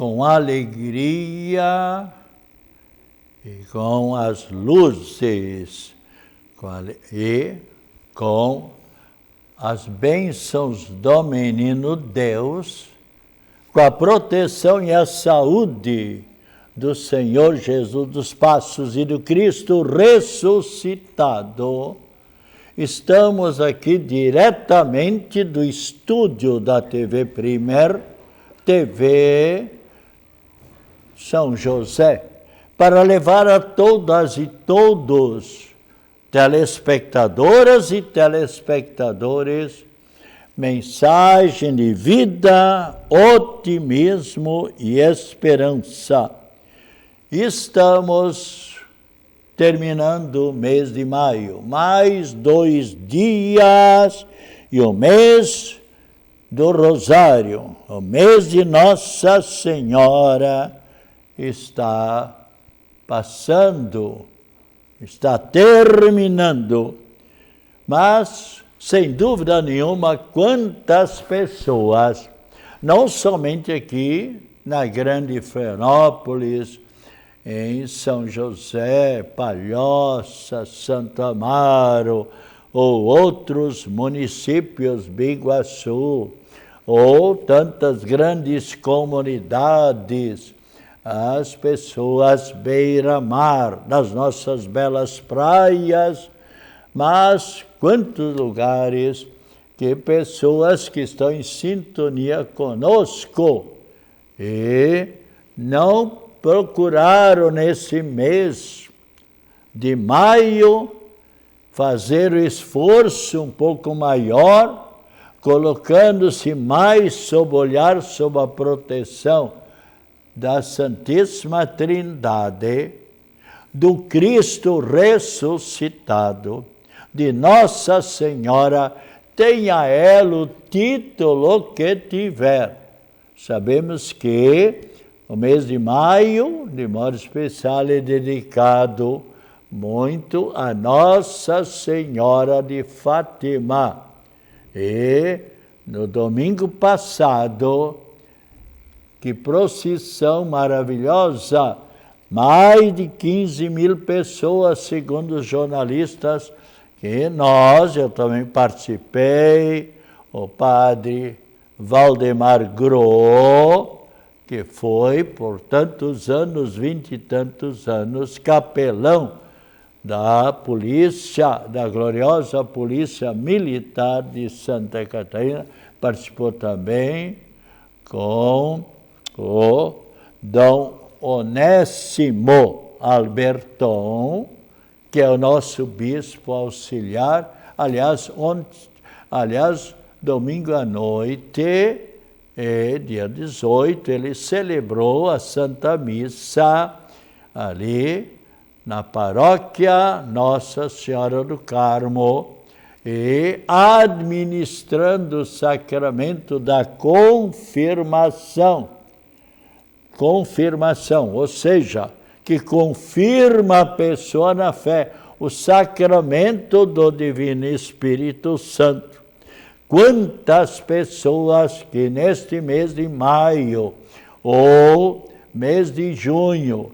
com alegria e com as luzes e com as bênçãos do menino Deus, com a proteção e a saúde do Senhor Jesus dos Passos e do Cristo ressuscitado. Estamos aqui diretamente do estúdio da TV Primer, TV São José, para levar a todas e todos, telespectadoras e telespectadores, mensagem de vida, otimismo e esperança. Estamos terminando o mês de maio, mais 2 dias e o mês do Rosário, o mês de Nossa Senhora está passando, está terminando, mas, sem dúvida nenhuma, quantas pessoas, não somente aqui na Grande Florianópolis, em São José, Palhoça, Santo Amaro, ou outros municípios, Biguaçu, ou tantas grandes comunidades, as pessoas beira-mar, nas nossas belas praias, mas quantos lugares que pessoas que estão em sintonia conosco e não procuraram nesse mês de maio fazer o esforço um pouco maior, colocando-se mais sob o olhar, sob a proteção da Santíssima Trindade, do Cristo ressuscitado, de Nossa Senhora, tenha ela o título que tiver. Sabemos que o mês de maio, de modo especial, é dedicado muito a Nossa Senhora de Fátima. E no domingo passado, que procissão maravilhosa, mais de 15 mil pessoas, segundo os jornalistas, que eu também participei, o padre Valdemar Gro, que foi por tantos anos, 20 e tantos anos, capelão da polícia, da gloriosa Polícia Militar de Santa Catarina, participou também com o Dom Onésimo Alberton, que é o nosso bispo auxiliar. Aliás, domingo à noite, dia 18, ele celebrou a Santa Missa ali na paróquia Nossa Senhora do Carmo e administrando o sacramento da confirmação. Confirmação, ou seja, que confirma a pessoa na fé, o sacramento do Divino Espírito Santo. Quantas pessoas que neste mês de maio ou mês de junho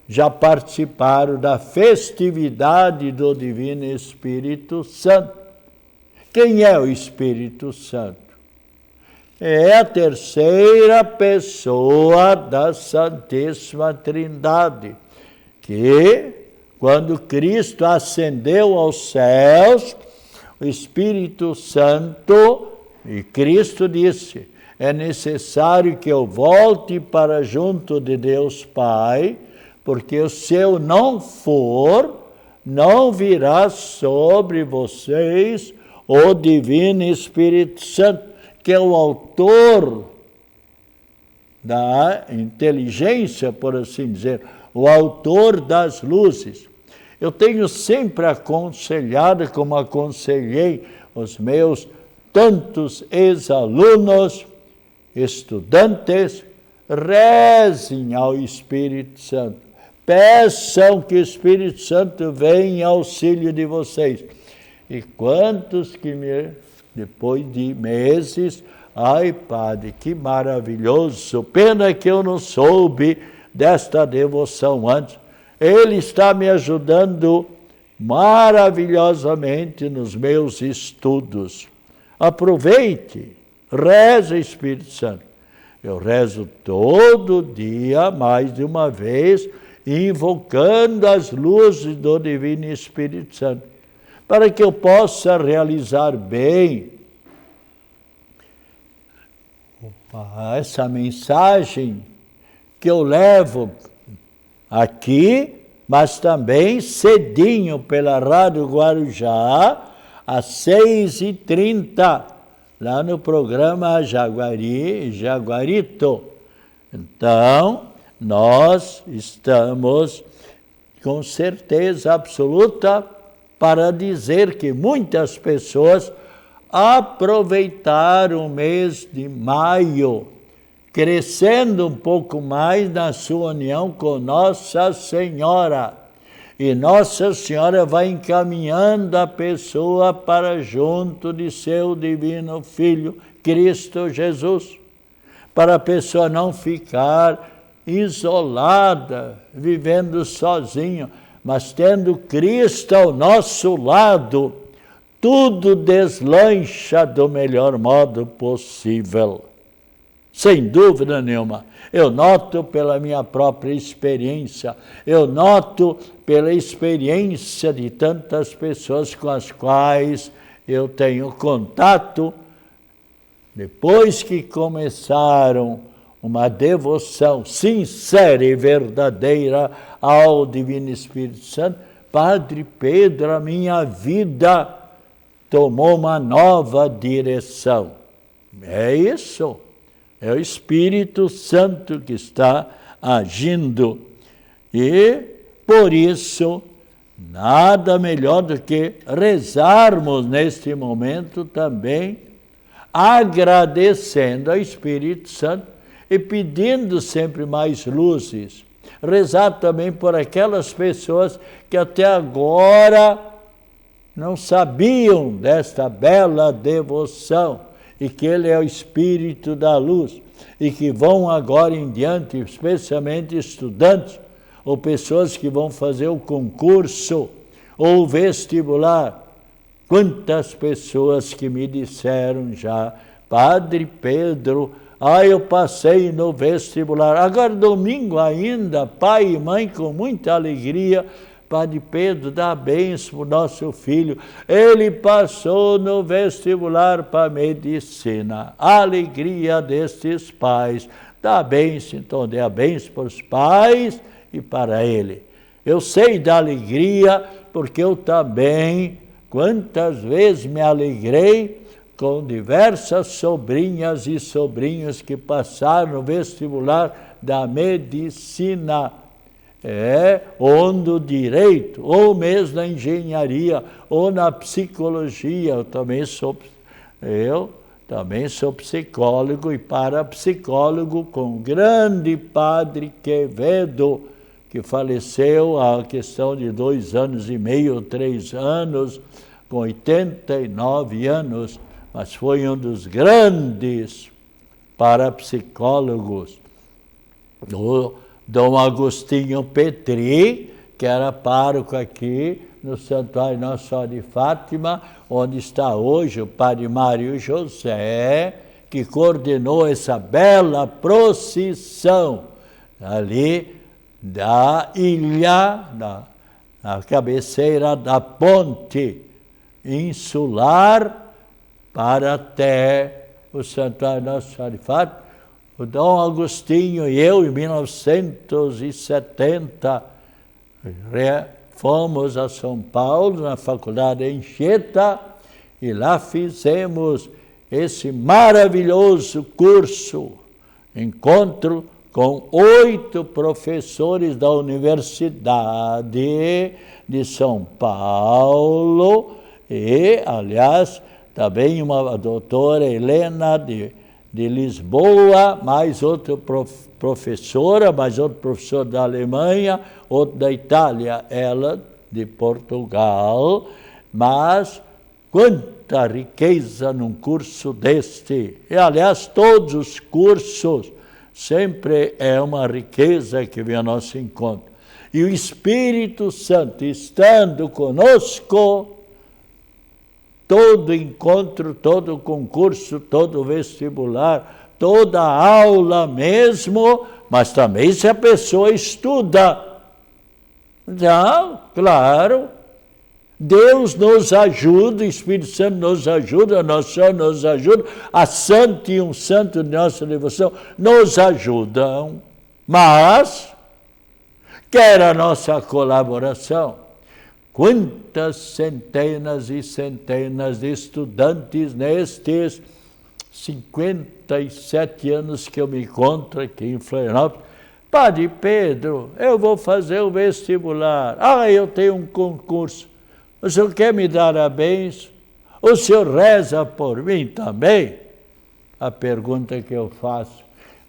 já participaram da festividade do Divino Espírito Santo. Quem é o Espírito Santo? É a terceira pessoa da Santíssima Trindade, que, quando Cristo ascendeu aos céus, o Espírito Santo, e Cristo disse, é necessário que eu volte para junto de Deus Pai, porque se eu não for, não virá sobre vocês o Divino Espírito Santo, que é o autor da inteligência, por assim dizer, o autor das luzes. Eu tenho sempre aconselhado, como aconselhei os meus tantos ex-alunos, estudantes, rezem ao Espírito Santo. Peçam que o Espírito Santo venha em auxílio de vocês. E quantos que depois de meses Ai, Padre, que maravilhoso! Pena que eu não soube desta devoção antes. Ele está me ajudando maravilhosamente nos meus estudos. Aproveite, reze, Espírito Santo. Eu rezo todo dia, mais de uma vez, invocando as luzes do Divino Espírito Santo, para que eu possa realizar bem essa mensagem que eu levo aqui, mas também cedinho pela Rádio Guarujá, às 6h30, lá no programa Jaguarito. Então, nós estamos com certeza absoluta para dizer que muitas pessoas aproveitaram o mês de maio, crescendo um pouco mais na sua união com Nossa Senhora. E Nossa Senhora vai encaminhando a pessoa para junto de seu divino Filho, Cristo Jesus, para a pessoa não ficar isolada, vivendo sozinha, mas tendo Cristo ao nosso lado, tudo deslancha do melhor modo possível. Sem dúvida nenhuma. Eu noto pela minha própria experiência, eu noto pela experiência de tantas pessoas com as quais eu tenho contato, depois que começaram uma devoção sincera e verdadeira ao Divino Espírito Santo, Padre Pedro, a minha vida tomou uma nova direção. É isso. É o Espírito Santo que está agindo. E, por isso, nada melhor do que rezarmos neste momento também, agradecendo ao Espírito Santo e pedindo sempre mais luzes. Rezar também por aquelas pessoas que até agora não sabiam desta bela devoção, e que Ele é o Espírito da luz, e que vão agora em diante, especialmente estudantes, ou pessoas que vão fazer o concurso, ou o vestibular. Quantas pessoas que me disseram já, Padre Pedro, eu passei no vestibular. Agora, domingo ainda, pai e mãe com muita alegria, Padre Pedro, dá bênção para o nosso filho. Ele passou no vestibular para medicina. A alegria destes pais. Dá bênção, então dê a bênção para os pais e para ele. Eu sei da alegria, porque eu também, quantas vezes me alegrei com diversas sobrinhas e sobrinhos que passaram no vestibular da medicina. Ou no direito, ou mesmo na engenharia, ou na psicologia. Eu também sou psicólogo e parapsicólogo com o grande Padre Quevedo, que faleceu há questão de 2 anos e meio, 3 anos, com 89 anos, mas foi um dos grandes parapsicólogos. Dom Agostinho Petri, que era pároco aqui no Santuário Nossa Senhora de Fátima, onde está hoje o Padre Mário José, que coordenou essa bela procissão ali da ilha, na cabeceira da ponte insular, para até o Santuário Nossa Senhora de Fátima. O Dom Agostinho e eu, em 1970, fomos a São Paulo, na Faculdade Anchieta, e lá fizemos esse maravilhoso curso, encontro com 8 professores da Universidade de São Paulo, e, aliás, também uma doutora Helena de Lisboa, mais outra professora, mais outro professor da Alemanha, outro da Itália, ela de Portugal. Mas quantos muita riqueza num curso deste. E, aliás, todos os cursos sempre é uma riqueza que vem ao nosso encontro. E o Espírito Santo estando conosco, todo encontro, todo concurso, todo vestibular, toda aula mesmo, mas também se a pessoa estuda. Já, claro, Deus nos ajuda, o Espírito Santo nos ajuda, Nosso Senhor nos ajuda, a Santa e um Santo de nossa devoção nos ajudam, mas quer a nossa colaboração. Quantas centenas e centenas de estudantes nestes 57 anos que eu me encontro aqui em Florianópolis. Padre Pedro, eu vou fazer o vestibular. Eu tenho um concurso. O senhor quer me dar a bênção? O senhor reza por mim também? A pergunta que eu faço: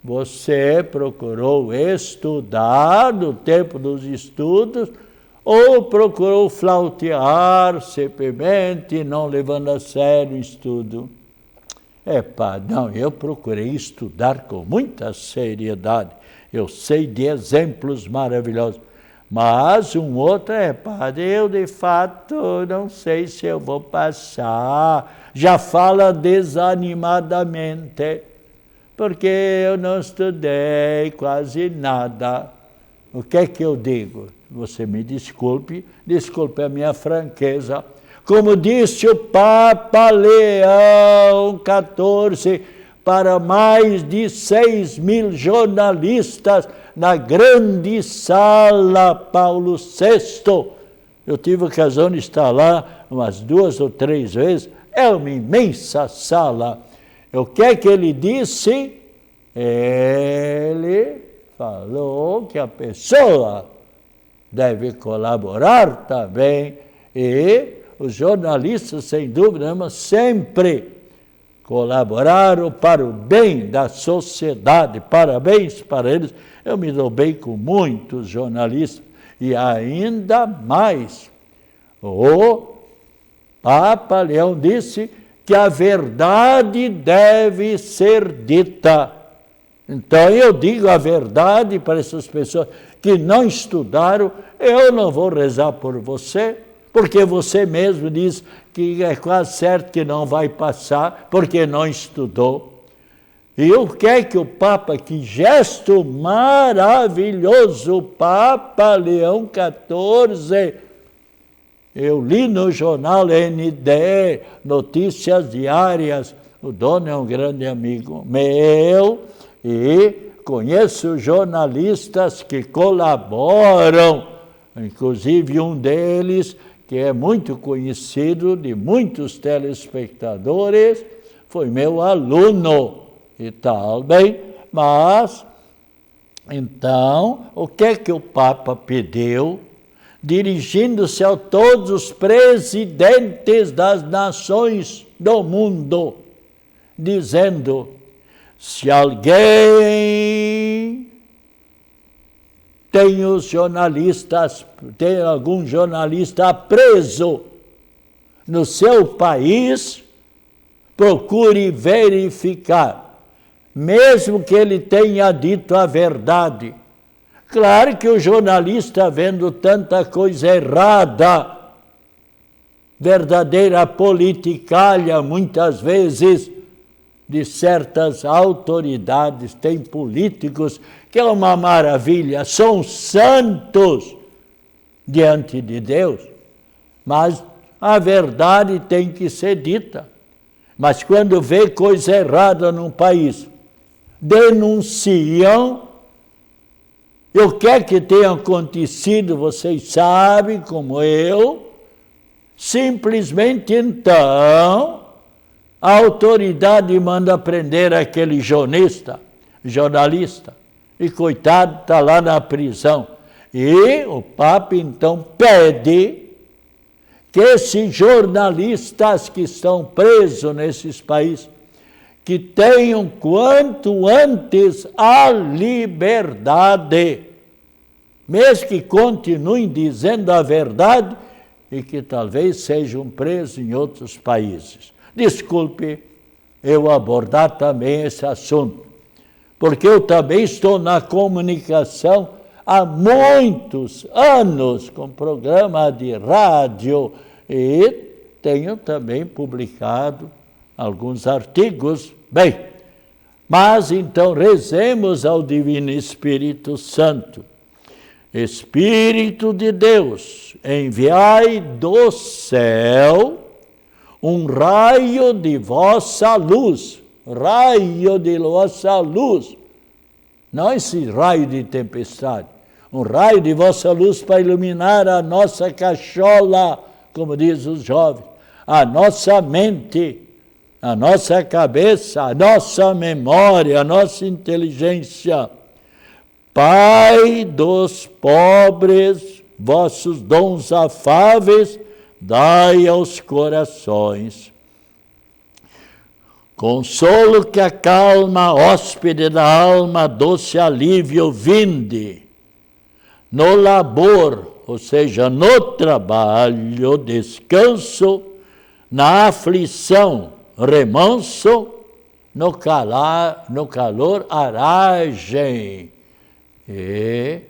você procurou estudar no tempo dos estudos ou procurou flautear simplesmente, não levando a sério o estudo? Padre, não, eu procurei estudar com muita seriedade. Eu sei de exemplos maravilhosos. Mas um outro padre, eu de fato não sei se eu vou passar. Já fala desanimadamente, porque eu não estudei quase nada. O que é que eu digo? Você me desculpe a minha franqueza. Como disse o Papa Leão XIV, para mais de 6.000 jornalistas na grande sala Paulo VI. Eu tive a ocasião de estar lá umas 2 ou 3 vezes. É uma imensa sala. O que é que ele disse? Ele falou que a pessoa deve colaborar também, e os jornalistas, sem dúvida, mas sempre colaboraram para o bem da sociedade. Parabéns para eles. Eu me dou bem com muitos jornalistas, e ainda mais. O Papa Leão disse que a verdade deve ser dita. Então eu digo a verdade para essas pessoas que não estudaram. Eu não vou rezar por você, porque você mesmo diz que é quase certo que não vai passar, porque não estudou. E o que é que o Papa, que gesto maravilhoso, o Papa Leão XIV, eu li no jornal ND, Notícias Diárias, o dono é um grande amigo meu, e conheço jornalistas que colaboram, inclusive um deles, que é muito conhecido de muitos telespectadores, foi meu aluno e tal, bem, mas, então, o que é que o Papa pediu? Dirigindo-se a todos os presidentes das nações do mundo, dizendo: se alguém tem algum jornalista preso no seu país, procure verificar, mesmo que ele tenha dito a verdade. Claro que o jornalista, vendo tanta coisa errada, verdadeira politicalha, muitas vezes, de certas autoridades, tem políticos que é uma maravilha, são santos diante de Deus, mas a verdade tem que ser dita. Mas quando vê coisa errada num país, denunciam. E o que é que tem acontecido, vocês sabem, como eu, simplesmente então a autoridade manda prender aquele jornalista, e coitado está lá na prisão. E o Papa então pede que esses jornalistas que estão presos nesses países, que tenham quanto antes a liberdade, mesmo que continuem dizendo a verdade, e que talvez sejam presos em outros países. Desculpe eu abordar também esse assunto, porque eu também estou na comunicação há muitos anos com programa de rádio e tenho também publicado alguns artigos. Bem, mas então rezemos ao Divino Espírito Santo. Espírito de Deus, enviai do céu um raio de vossa luz, não esse raio de tempestade, um raio de vossa luz para iluminar a nossa cachola, como diz os jovens, a nossa mente, a nossa cabeça, a nossa memória, a nossa inteligência. Pai dos pobres, vossos dons afáveis, dai aos corações. Consolo que acalma, hóspede da alma, doce alívio vinde. No labor, ou seja, no trabalho, descanso, na aflição, remanso, no calor, aragem. E,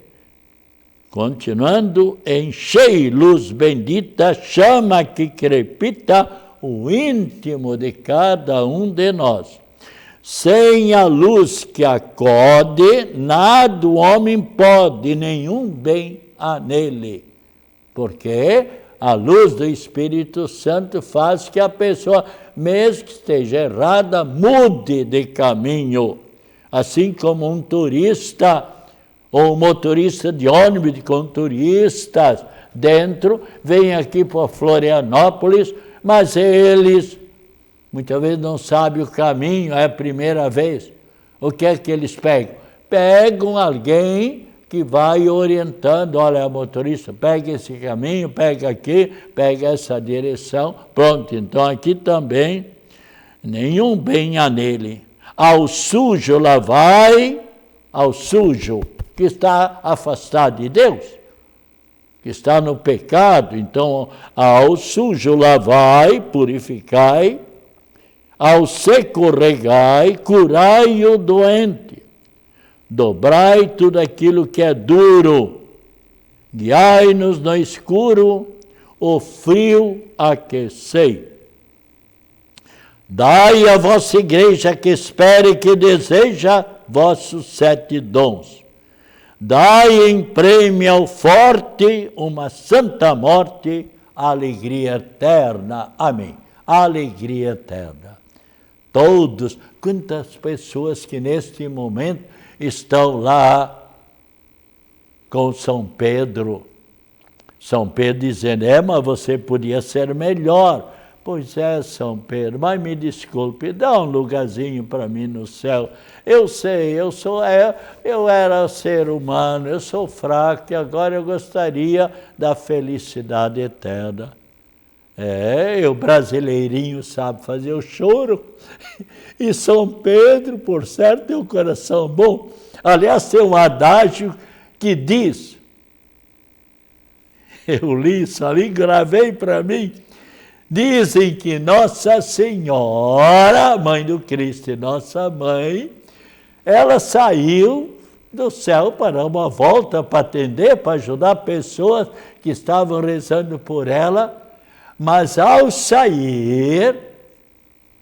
continuando, enchei luz bendita, chama que crepita o íntimo de cada um de nós. Sem a luz que acode, nada o homem pode, nenhum bem há nele. Porque a luz do Espírito Santo faz que a pessoa, mesmo que esteja errada, mude de caminho. Assim como um turista ou motorista de ônibus com turistas dentro, vem aqui para Florianópolis, mas eles muitas vezes não sabem o caminho, é a primeira vez. O que é que eles pegam? Pegam alguém que vai orientando, olha, motorista, pega esse caminho, pega aqui, pega essa direção, pronto, então aqui também, nenhum bem há nele. Ao sujo lavai, ao sujo, que está afastado de Deus, que está no pecado, então ao sujo lavai, purificai, ao seco regai, curai o doente, dobrai tudo aquilo que é duro, guiai-nos no escuro, o frio aquecei. Dai a vossa igreja que espera e que deseja vossos 7 dons. Dai em prêmio ao forte uma santa morte, alegria eterna. Amém. Alegria eterna. Todos, quantas pessoas que neste momento estão lá com São Pedro. São Pedro dizendo, mas você podia ser melhor. Pois é, São Pedro, mas me desculpe, dá um lugarzinho para mim no céu. Eu sei, eu era ser humano, eu sou fraco e agora eu gostaria da felicidade eterna. O brasileirinho sabe fazer o choro. E São Pedro, por certo, tem um coração bom. Aliás, tem um adágio que diz, eu li isso ali, gravei para mim, dizem que Nossa Senhora, Mãe do Cristo e nossa mãe, ela saiu do céu para dar uma volta, para atender, para ajudar pessoas que estavam rezando por ela, mas ao sair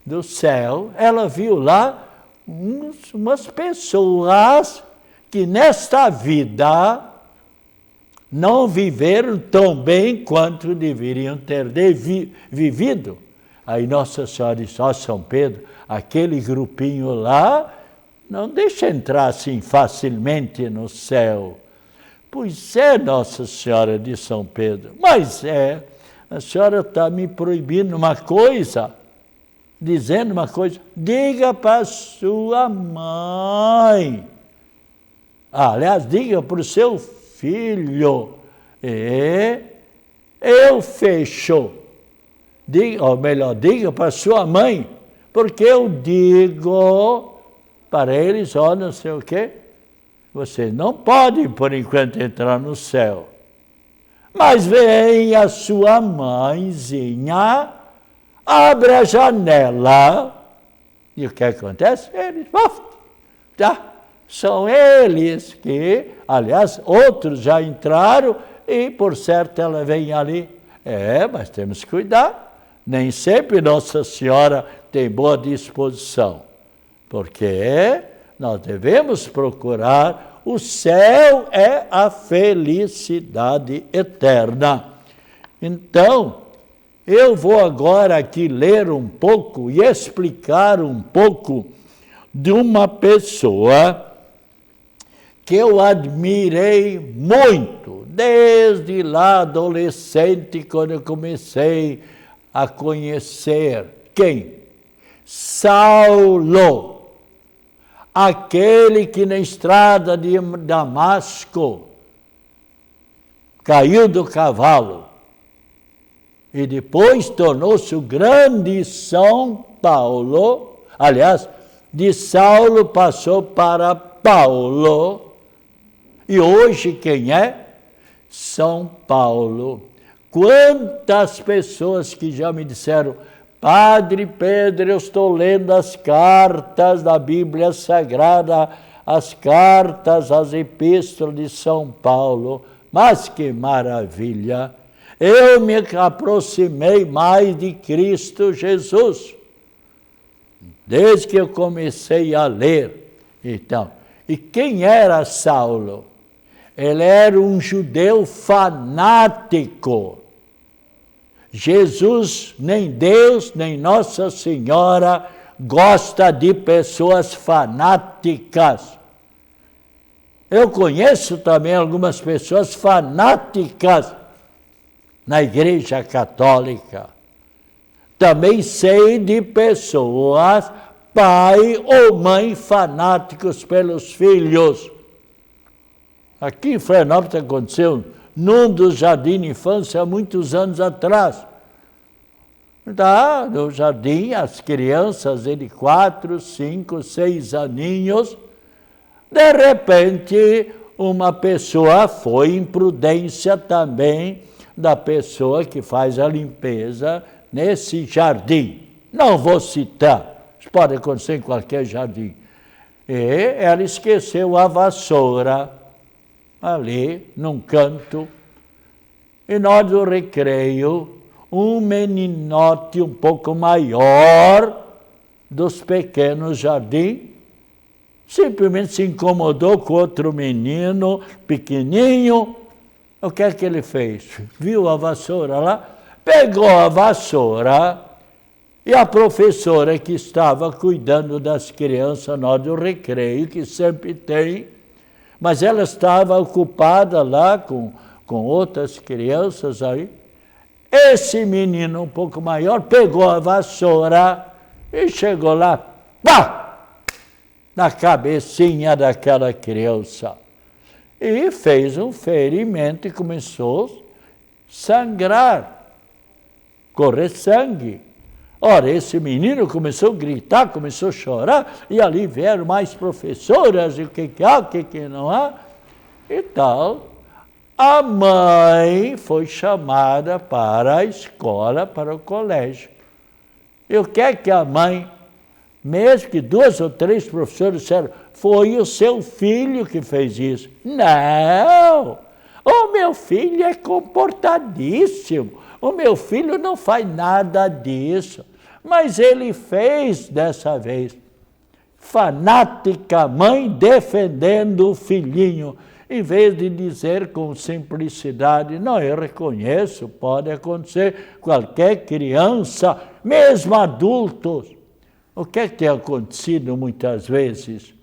do céu, ela viu lá umas pessoas que nesta vida não viveram tão bem quanto deveriam ter vivido. Aí Nossa Senhora disse, São Pedro, aquele grupinho lá, não deixa entrar assim facilmente no céu. Pois é, Nossa Senhora de São Pedro, mas a senhora está me proibindo uma coisa, dizendo uma coisa, diga para sua mãe. Aliás, diga para o seu filho, eu fecho, diga para sua mãe, porque eu digo para eles, não sei o quê, vocês não podem, por enquanto, entrar no céu. Mas vem a sua mãezinha, abre a janela, e o que acontece? Eles, são eles que, aliás, outros já entraram, e por certo ela vem ali. Mas temos que cuidar, nem sempre Nossa Senhora tem boa disposição, porque nós devemos procurar, o céu é a felicidade eterna. Então, eu vou agora aqui ler um pouco e explicar um pouco de uma pessoa que eu admirei muito, desde lá adolescente, quando eu comecei a conhecer. Quem? Saulo, aquele que na estrada de Damasco caiu do cavalo e depois tornou-se o grande São Paulo. Aliás, de Saulo passou para Paulo, e hoje quem é? São Paulo. Quantas pessoas que já me disseram: Padre Pedro, eu estou lendo as cartas da Bíblia Sagrada, as cartas, as epístolas de São Paulo, mas que maravilha! Eu me aproximei mais de Cristo Jesus, desde que eu comecei a ler. Então, e quem era Saulo? Ele era um judeu fanático. Jesus, nem Deus, nem Nossa Senhora gosta de pessoas fanáticas. Eu conheço também algumas pessoas fanáticas na Igreja Católica. Também sei de pessoas, pai ou mãe, fanáticos pelos filhos. Aqui em Florianópolis aconteceu num dos jardins de infância há muitos anos atrás. No jardim, as crianças de 4, 5, 6 aninhos, de repente, uma pessoa, foi imprudência também da pessoa que faz a limpeza nesse jardim. Não vou citar, isso pode acontecer em qualquer jardim. E ela esqueceu a vassoura ali num canto, e na hora do recreio, um meninote um pouco maior dos pequenos jardins simplesmente se incomodou com outro menino pequenininho. O que é que ele fez? Viu a vassoura lá, pegou a vassoura, e a professora que estava cuidando das crianças na hora do recreio, que sempre tem, mas ela estava ocupada lá com outras crianças aí. Esse menino um pouco maior pegou a vassoura e chegou lá, na cabecinha daquela criança. E fez um ferimento e começou a sangrar, correr sangue. Ora, esse menino começou a gritar, começou a chorar, e ali vieram mais professoras, e o que há, o que não há, e tal. A mãe foi chamada para a escola, para o colégio. E o que é que a mãe, mesmo que 2 ou 3 professores disseram, foi o seu filho que fez isso? Não! O meu filho é comportadíssimo, o meu filho não faz nada disso. Mas ele fez dessa vez. Fanática mãe defendendo o filhinho, em vez de dizer com simplicidade: não, eu reconheço, pode acontecer, qualquer criança, mesmo adultos. O que é que tem acontecido muitas vezes?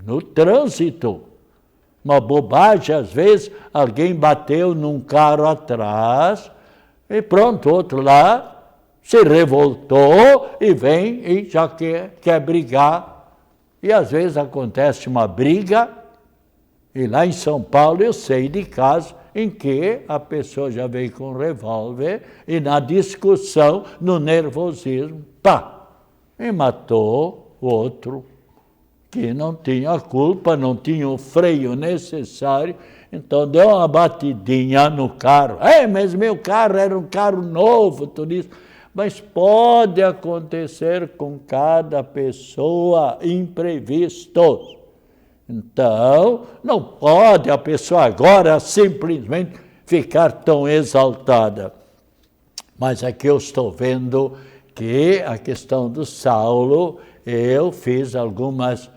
No trânsito, uma bobagem, às vezes alguém bateu num carro atrás, e pronto, outro lá se revoltou e vem e já quer brigar. E às vezes acontece uma briga, e lá em São Paulo eu sei de casos em que a pessoa já veio com um revólver e na discussão, no nervosismo, e matou o outro que não tinha a culpa, não tinha o freio necessário, Então deu uma batidinha no carro. Mas meu carro era um carro novo, tudo isso. Mas pode acontecer com cada pessoa imprevistos. Então, não pode a pessoa agora simplesmente ficar tão exaltada. Mas aqui eu estou vendo que a questão do Saulo, eu fiz algumas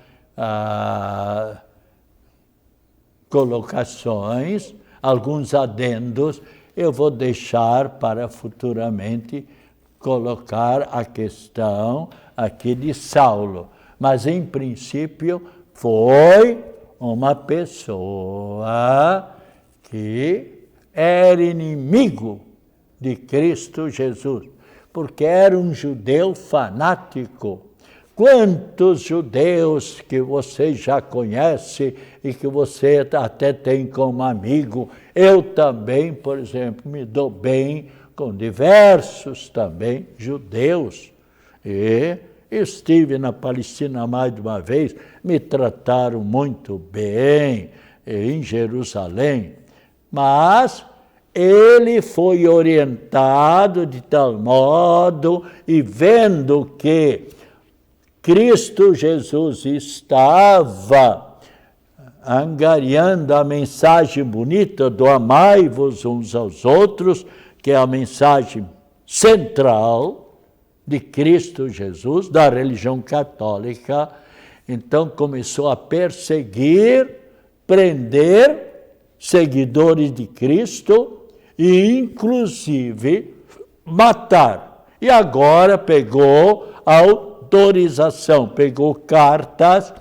colocações, alguns adendos, eu vou deixar para futuramente colocar a questão aqui de Saulo. Mas, em princípio, foi uma pessoa que era inimigo de Cristo Jesus, porque era um judeu fanático. Quantos judeus que você já conhece e que você até tem como amigo? Eu também, por exemplo, me dou bem com diversos também judeus. E estive na Palestina mais de uma vez, me trataram muito bem em Jerusalém, mas ele foi orientado de tal modo e vendo que Cristo Jesus estava angariando a mensagem bonita do amai-vos uns aos outros, que é a mensagem central de Cristo Jesus, da religião católica. Então começou a perseguir, prender seguidores de Cristo e inclusive matar. E agora pegou autorização, pegou cartas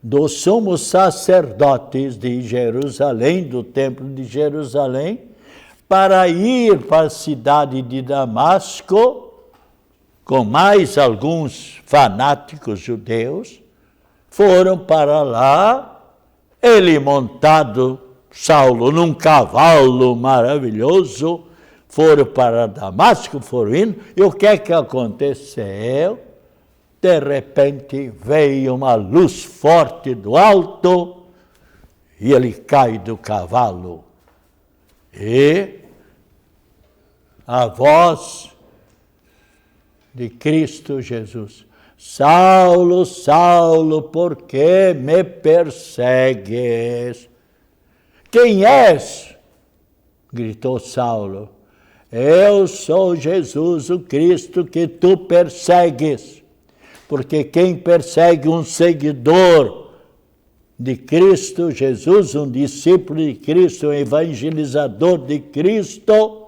dos sumos sacerdotes de Jerusalém, do templo de Jerusalém, para ir para a cidade de Damasco, com mais alguns fanáticos judeus, foram para lá, ele montado, Saulo, num cavalo maravilhoso, foram para Damasco, foram indo, e o que é que aconteceu? De repente veio uma luz forte do alto, e ele cai do cavalo. E a voz de Cristo Jesus: Saulo, Saulo, por que me persegues? Quem és? Gritou Saulo. Eu sou Jesus, o Cristo que tu persegues. Porque quem persegue um seguidor de Cristo Jesus, um discípulo de Cristo, um evangelizador de Cristo,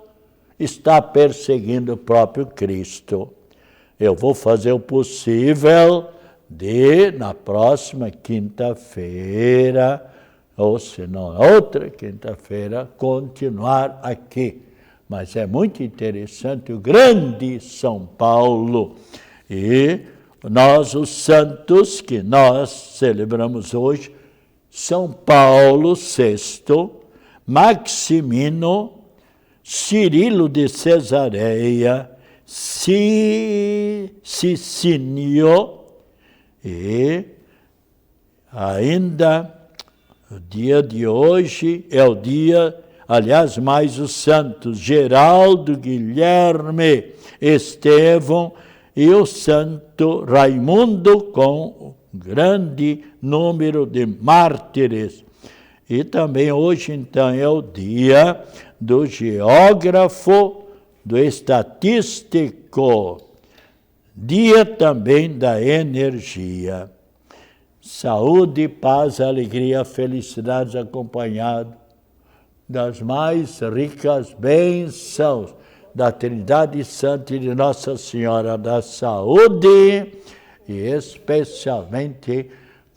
está perseguindo o próprio Cristo. Eu vou fazer o possível de, na próxima quinta-feira, ou se não, outra quinta-feira, continuar aqui. Mas é muito interessante o grande São Paulo. E nós, os santos que nós celebramos hoje, São Paulo VI, Maximino, Cirilo de Cesareia, Sicínio, e ainda o dia de hoje é o dia, aliás, mais os santos Geraldo, Guilherme, Estevão e o santo Raimundo, com um grande número de mártires. E também hoje, então, é o dia do geógrafo, do estatístico, dia também da energia. Saúde, paz, alegria, felicidades acompanhado das mais ricas bênçãos da Trindade Santa e de Nossa Senhora da Saúde, e especialmente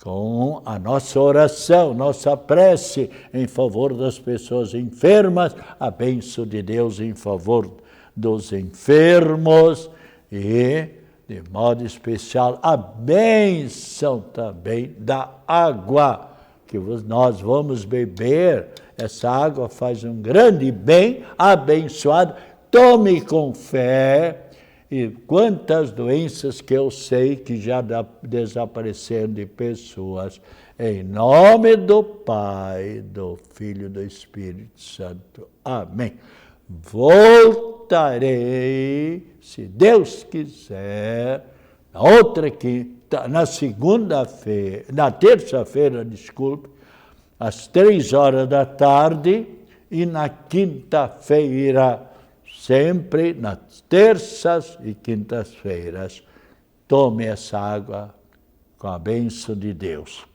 com a nossa oração, nossa prece em favor das pessoas enfermas, a bênção de Deus em favor dos enfermos e, de modo especial, a bênção também da água, que nós vamos beber. Essa água faz um grande bem, abençoado. Tome com fé e quantas doenças que eu sei que já desapareceram de pessoas. Em nome do Pai, do Filho e do Espírito Santo. Amém. Voltarei, se Deus quiser, na segunda-feira, na terça-feira, desculpe, às 3h, e na quinta-feira, sempre nas terças e quintas-feiras. Tome essa água com a bênção de Deus.